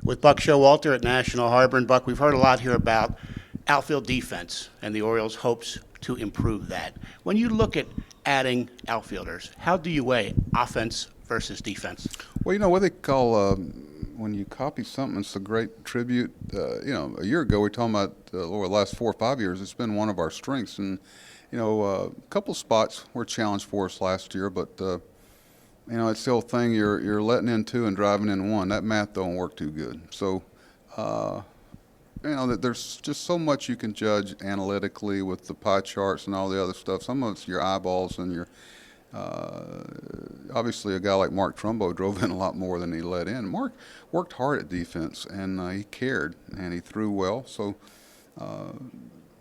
with Buck Showalter at National Harbor. And Buck, we've heard a lot here about outfield defense and the Orioles' hopes to improve that. When you look at adding outfielders, how do you weigh offense versus defense? Well, you know what they call when you copy something, it's a great tribute. A year ago we were talking about over the last 4 or 5 years, it's been one of our strengths. And a couple spots were challenged for us last year, but it's the old thing, you're letting in two and driving in one. That math don't work too good. So, that there's just so much you can judge analytically with the pie charts and all the other stuff. Some of it's your eyeballs and your obviously a guy like Mark Trumbo drove in a lot more than he let in. Mark worked hard at defense, and he cared, and he threw well. So,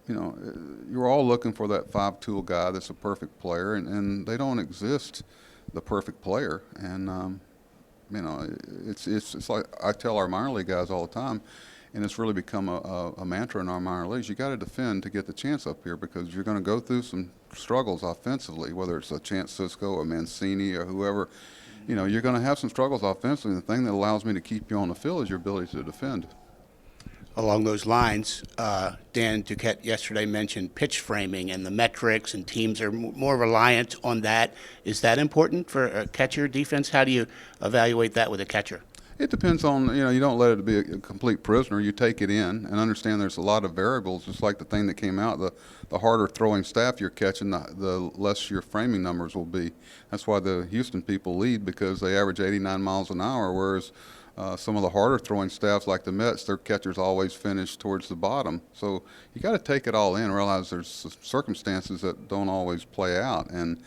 you're all looking for that five-tool guy that's a perfect player, and they don't exist, the perfect player. And it's like I tell our minor league guys all the time, and it's really become a mantra in our minor leagues. You got to defend to get the chance up here, because you're going to go through some struggles offensively, whether it's a Chance Sisco or Mancini or whoever. You're going to have some struggles offensively. The thing that allows me to keep you on the field is your ability to defend. Along those lines, Dan Duquette yesterday mentioned pitch framing and the metrics, and teams are more reliant on that. Is that important for a catcher defense? How do you evaluate that with a catcher? It depends on, you don't let it be a complete prisoner. You take it in and understand there's a lot of variables, just like the thing that came out. The harder throwing staff you're catching, the less your framing numbers will be. That's why the Houston people lead, because they average 89 miles an hour, whereas some of the harder throwing staffs like the Mets, their catchers always finish towards the bottom. So you got to take it all in, realize there's circumstances that don't always play out. And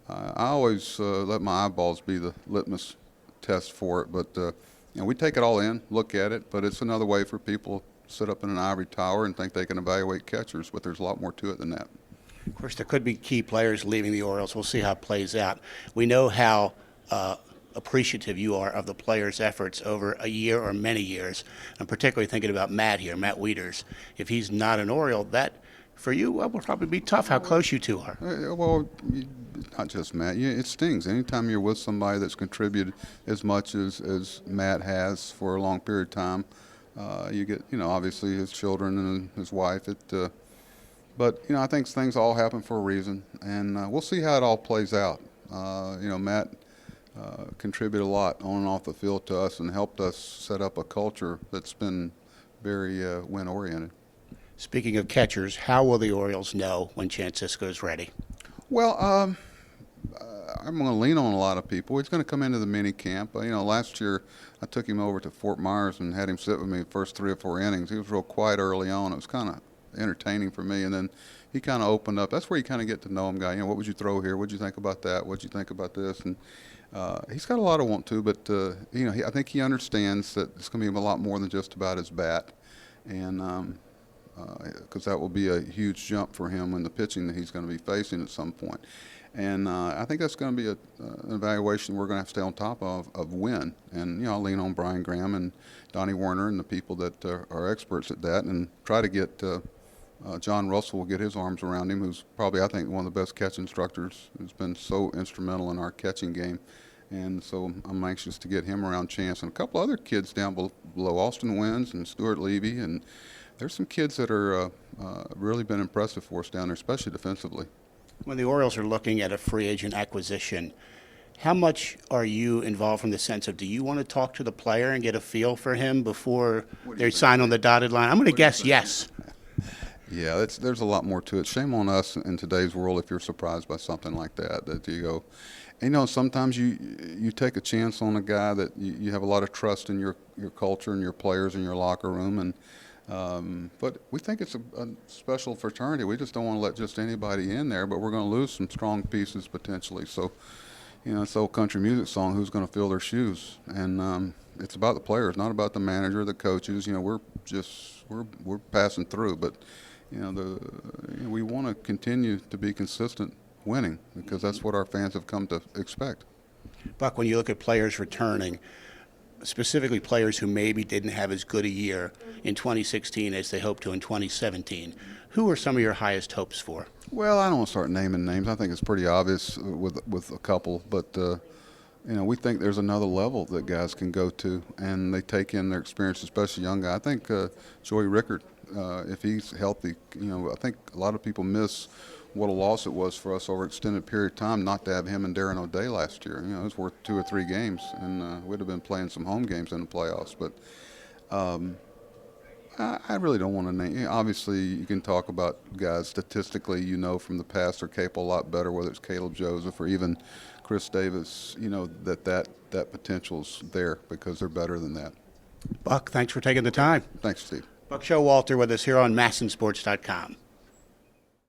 I always let my eyeballs be the litmus test for it. But we take it all in, look at it, but it's another way for people to sit up in an ivory tower and think they can evaluate catchers, but there's a lot more to it than that. Of course, there could be key players leaving the Orioles. We'll see how it plays out. We know how appreciative you are of the players' efforts over a year or many years. I'm particularly thinking about Matt here, Matt Wieters. If he's not an Oriole, that for you will probably be tough, how close you two are. Well, not just Matt. It stings. Anytime you're with somebody that's contributed as much as Matt has for a long period of time, you get, obviously his children and his wife. But I think things all happen for a reason, and we'll see how it all plays out. Matt contributed a lot on and off the field to us and helped us set up a culture that's been very win-oriented. Speaking of catchers, how will the Orioles know when Chance Sisco is ready? Well, I'm going to lean on a lot of people. He's going to come into the mini camp. Last year I took him over to Fort Myers and had him sit with me the first 3 or 4 innings. He was real quiet early on. It was kind of entertaining for me, and then he kind of opened up. That's where you kind of get to know him, guy. What would you throw here? What did you think about that? What did you think about this? And he's got a lot of want to, but I think he understands that it's going to be a lot more than just about his bat, and because that will be a huge jump for him in the pitching that he's going to be facing at some point. And I think that's going to be an evaluation we're going to have to stay on top of win. And, I'll lean on Brian Graham and Donnie Werner and the people that are experts at that, and try to get John Russell will get his arms around him, who's probably, I think, one of the best catch instructors, who's been so instrumental in our catching game. And so I'm anxious to get him around Chance and a couple other kids down below, Austin Wynns and Stuart Levy. And there's some kids that are really been impressive for us down there, especially defensively. When the Orioles are looking at a free agent acquisition, how much are you involved from the sense of, do you want to talk to the player and get a feel for him before they sign on the dotted line? I'm going to guess yes. Yeah, there's a lot more to it. Shame on us in today's world if you're surprised by something like that, that you go, sometimes you take a chance on a guy that you have a lot of trust in your culture and your players in your locker room, and but we think it's a special fraternity. We just don't want to let just anybody in there, but we're going to lose some strong pieces potentially. So, it's the old country music song, who's going to fill their shoes? And it's about the players, not about the manager, the coaches. We're passing through, but we want to continue to be consistent winning, because that's what our fans have come to expect. Buck, when you look at players returning, specifically players who maybe didn't have as good a year in 2016 as they hoped to in 2017, who are some of your highest hopes for? Well, I don't want to start naming names. I think it's pretty obvious with a couple, but we think there's another level that guys can go to, and they take in their experience, especially young guys. I think Joey Rickard, if he's healthy, I think a lot of people miss what a loss it was for us over an extended period of time not to have him and Darren O'Day last year. It was worth 2 or 3 games, and we'd have been playing some home games in the playoffs. But I really don't want to name. Obviously, you can talk about guys statistically, from the past are capable a lot better, whether it's Caleb Joseph or even Chris Davis. That potential's there because they're better than that. Buck, thanks for taking the time. Thanks, Steve. Buck Showalter with us here on MASNsports.com.